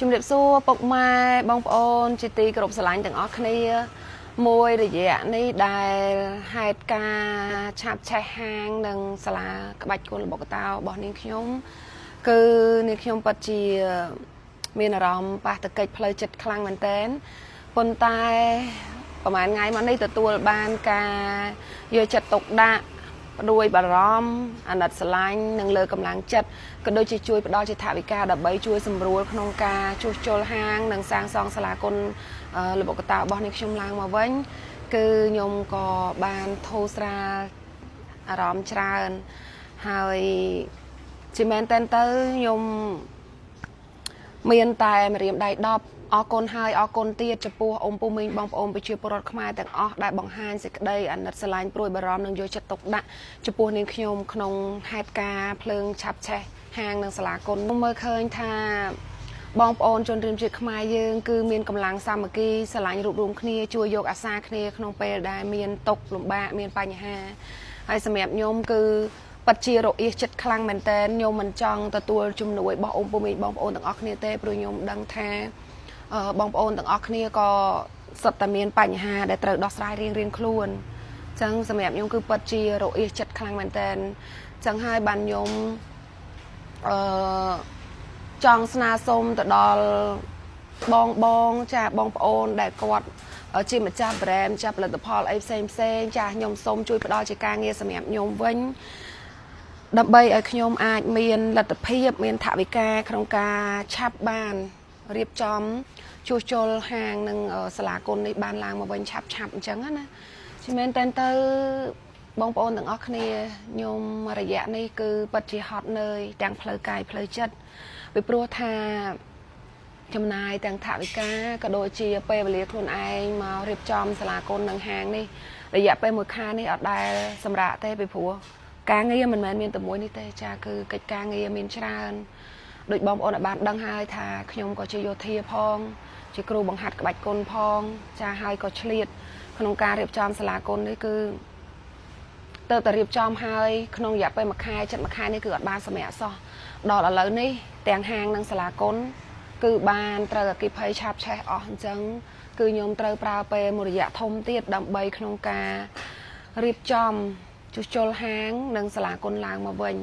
ជំរាបសួរពុកម៉ែបងប្អូនជាទីគោរពស្រឡាញ់ទាំងអស់គ្នាមួយរយៈនេះដែលហេតុការឆាបឆេះហាងនិងសាលាក្បាច់គុនរបស់កតារបស់នាងខ្ញុំគឺនាងខ្ញុំពិតជាមានអារម្មណ៍ប៉ះទង្គិចផ្លូវចិត្តខ្លាំងមែនទែនប៉ុន្តែប្រហែលថ្ងៃមកនេះទទួលបានការយកចិត្តទុកដាក់ព្រួយបារម្ភអាណិតស្រឡាញ់និងលើកម្លាំងចិត្តក៏ដូចជាជួយផ្ដល់ជាថវិកាដើម្បីជួយសម្រួលក្នុងការជួសជុលហាងនិងសាងសង់សាលាគុនល្បុក្កតោរបស់នាងខ្ញុំឡើងមកវិញគឺខ្ញុំក៏បានធូរស្រាលអារម្មណ៍ច្រើនហើយជាមែនតើខ្ញុំមានតែម្រាមដៃ10អរគុណហើយអរគុណទៀតចំពោះអ៊ំពូមីងបងប្អូនប្រជាពលរដ្ឋខ្មែរទាំងអស់ដែលបង្ហាញសេចក្តីអាណិតស្រឡាញ់ព្រួយបារម្ភនិងយកចិត្តទុកដាក់ចំពោះនាងខ្ញុំក្នុងហេតុការណ៍ភ្លើងឆាបឆេះហាងនិងសាលាគុនមើលឃើញថាបងប្អូនជនរួមជាតិខ្មែរយើងគឺមានកម្លាំងសាមគ្គីស្រឡាញ់រួបរวมគ្នាជួយយកអាសាគ្នាក្នុងពេលដែលមានទុក្ខលំបាកមានបញ្ហាហើយសម្រាប់ខ្ញុំគឺពិតជារអៀសចិត្តខ្លាំងមែនតើខ្ញុំមិនចង់ទទួលជំនួយរបស់អ៊ំពូមីងបងប្អូនទាំងអស់គ្នាទេព្រោះខ្ញុំដឹងថាបងប្អូនទាំងអស់គ្នាក៏សុទ្ធតែមានបញ្ហាដែលត្រូវដោះស្រាយរៀងៗខ្លួនអញ្ចឹងសម្រាប់ខ្ញុំគឺពិតជារអៀសចិត្តខ្លាំងមែនតើអញ្ចឹងហើយបានខ្ញុំចង់ស្នើសុំទៅដល់បងចាបងប្អូនដែលគាត់ជាម្ចាស់ brand ម្ចាស់ផលិតផលអីផ្សេងចាខ្ញុំសូមជួយផ្ដល់ជាការងារសម្រាប់ខ្ញុំវិញដើម្បីឲ្យខ្ញុំអាចមានលទ្ធភាពមានថវិកាក្នុងការឆាប់បានរៀបចំជួសជុលហាងនិងសាលាគុននេះបានឡើងមកវិញឆាប់អញ្ចឹងណាជាមែនតើបងប្អូនទាំងអស់គ្នាខ្ញុំរយៈនេះគឺពិតជាហត់នឿយទាំងផ្លូវកាយផ្លូវចិត្តពីព្រោះថាចំណាយទាំងថវិកាក៏ដូចជាពេលវេលាខ្លួនឯងមករៀបចំសាលាគុននិងហាងនេះរយៈពេល1ខែនេះអត់ដែលសម្រាប់ទេពីព្រោះការងារមិនមែនមានតែមួយនេះទេចាគឺកិច្ចការងារមានច្រើនដូចបងប្អូនបានដឹងហើយថាខ្ញុំក៏ជាយោធាផងជាគ្រូបង្ហាត់ក្បាច់គុនផងចាហើយក៏ឆ្លៀតក្នុងការរៀបចំសាលាគុននេះគឺទៅតែរៀបចំហើយក្នុងរយៈពេល1ខែចិត្ត1ខែនេះគឺអត់បានសម្រាប់សោះដល់ឥឡូវនេះទាំងហាងនិងសាលាគុនគឺបានត្រូវអគិភ័យឆាបឆេះអស់អញ្ចឹងគឺខ្ញុំត្រូវប្រើពេលមួយរយៈធំទៀតដើម្បីក្នុងការរៀបចំជួសជុលហាងនិងសាលាគុនឡើងមកវិញ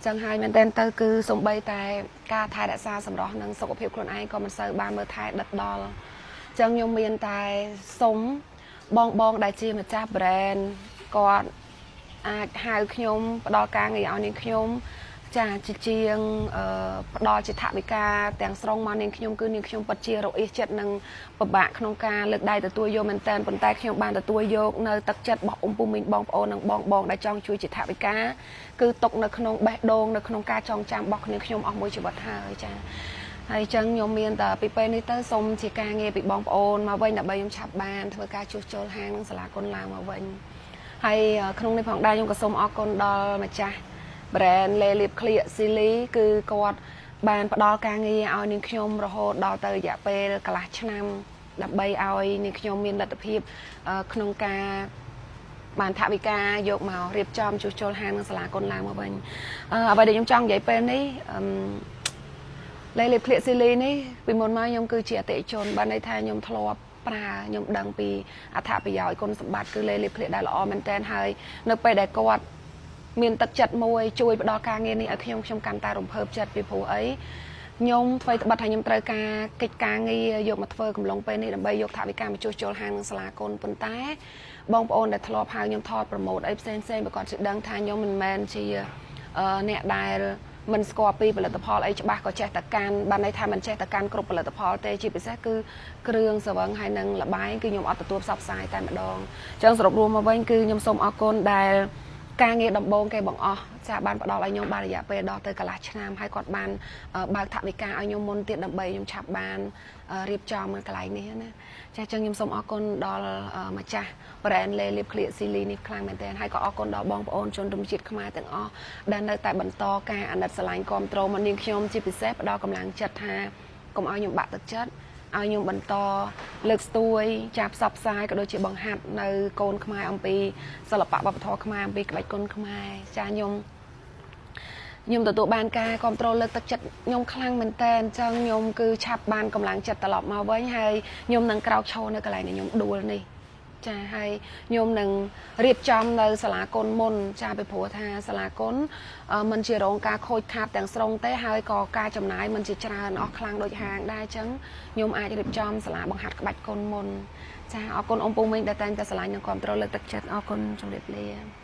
ចឹងហើយមែនតើទៅគឺសំបីតែការថែរក្សាសម្រស់និងសុខភាពខ្លួនឯងក៏មិនសូវបានមើលថែដិតដល់ចឹងខ្ញុំមានតែសុំបងដែលជាម្ចាស់ brand គាត់អាចហៅខ្ញុំផ្ដល់ការងារឲ្យនាងខ្ញុំចាជាងផ្ដល់ជាថវិកាទាំងស្រុងមកនាងខ្ញុំគឺនាងខ្ញុំពិតជារអៀសចិត្តនិងពិបាកក្នុងការលើកដៃទទួលយកមែនតើប៉ុន្តែខ្ញុំបានទទួលយកនៅទឹកចិត្តរបស់អ៊ំពូមីងបងប្អូននិងបងដែលចង់ជួយជាថវិកាគឺຕົកនៅក្នុងបេះដូងនៅក្នុងការចងចាំរបស់ខ្ញុំអស់មួយជីវិតហើយចាហើយអញ្ចឹងខ្ញុំមានតែពីពេលនេះទៅសូមជាការងារពីបងប្អូនមកវិញដើម្បីខ្ញុំឆាប់បានធ្វើការជួសជុលហាងនិងសាលាគុនឡើងមកវិញហើយក្នុងនេះផងដែរខ្ញុំក៏សូមអរគុណដល់ម្ចាស់ brand លេលៀបក្លៀកស៊ីលីគឺគាត់បានផ្ដល់ការងារឲ្យនាងខ្ញុំរហូតដល់ទៅរយៈពេលកន្លះឆ្នាំដើម្បីឲ្យនាងខ្ញុំមានលទ្ធភាពក្នុងការបានថវិកាយកមករៀបចំជួសជុលហាងនិងសាលាគុនឡើងមកវិញអ្វីដែលខ្ញុំចង់និយាយពេលនេះលេលៀបក្លៀកស៊ីលីនេះពីមុនមកខ្ញុំគឺជាអតិថិជនបានន័យថាខ្ញុំធ្លាប់ប្រើខ្ញុំដឹងពីអត្ថប្រយោជន៍គុណសម្បត្តិគឺលេលៀបក្លៀកដែលល្អមែនទែនហើយនៅពេលដែលគាត់មានទឹកចិត្តមួយជួយផ្ដល់ការងារនេះឲ្យខ្ញុំកាន់តែរំភើបចិត្តពីព្រោះអីខ្ញុំធ្វើត្បិតថាខ្ញុំត្រូវការកិច្ចការងារយកមកធ្វើកំឡុងពេលនេះដើម្បីយកថវិកាមកជួសជុលហាងនិងសាលាគុនប៉ុន្តែបងប្អូនដែលធ្លាប់ហៅខ្ញុំថតប្រម៉ូទអីផ្សេងបើគាត់ជិះដឹងថាខ្ញុំមិនមែនជាអ្នកដែលមិនស្គាល់ពីផលិតផលអីច្បាស់ក៏ចេះតែកាន់បានន័យថាមិនចេះតែកាន់គ្រប់ផលិតផលទេជាពិសេសគឺគ្រឿងស្រវឹងហើយនិងលបែងគឺខ្ញុំអត់ទទួលផ្សព្វផ្សាយតែម្ដងអញ្ចឹងសរុបរួមមកវិញគឺខ្ញុំសូមអរគុណដែលការងារដំបូងគេបង្អស់ចាបានផ្ដល់ឲ្យខ្ញុំបានរយៈពេលដល់ទៅកន្លះឆ្នាំហើយគាត់បានបើកថវិកាឲ្យខ្ញុំមុនទៀតដើម្បីខ្ញុំឆាប់បានរៀបចំកន្លែងនេះណាចាអញ្ចឹងខ្ញុំសូមអរគុណដល់ម្ចាស់ brand លេលៀបក្លៀកស៊ីលីនេះខ្លាំងមែនទែនហើយក៏អរគុណដល់បងប្អូនជនរួមជាតិខ្មែរទាំងអស់ដែលនៅតែបន្តការអាណិតស្រឡាញ់គាំទ្រមកនាងខ្ញុំជាពិសេសផ្ដល់កម្លាំងចិត្តថាកុំឲ្យខ្ញុំបាក់ទឹកចិត្តឲ្យខ្ញុំបន្តលើកស្ទួយចាផ្សព្វផ្សាយក៏ដូចជាបង្ហាត់នៅកូនខ្មែរអំពីសិល្បៈវប្បធម៌ខ្មែរអំពីក្បាច់គុនខ្មែរចាខ្ញុំ ខ្ញុំទទួលបានការគ្រប់គ្រងលើកទឹកចិត្តខ្ញុំខ្លាំងមែនតើអញ្ចឹងខ្ញុំគឺឆាប់បានកម្លាំងចិត្តត្រឡប់មកវិញហើយខ្ញុំនឹងក្រោកឈរនៅកន្លែងដែលខ្ញុំដួលនេះចាហើយខ្ញុំនឹងរៀបចំនៅសាលាគុណមុនចាពីព្រោះថាសាលាគុណมันជារោងការខូចខាតទាំងស្រុងទេហើយក៏ការចំណាយมันជាច្រើនអស់ខ្លាំងដូចហាងដែរអញ្ចឹងខ្ញុំអាចរៀបចំសាលាបង្ហាត់ក្បាច់គុណមុនចាអរគុណអ៊ំពូមីងដែលតែងតែឆ្លាញ់និងគ្រប់គ្រងលើកទឹកចិត្តអរគុណជម្រាបលា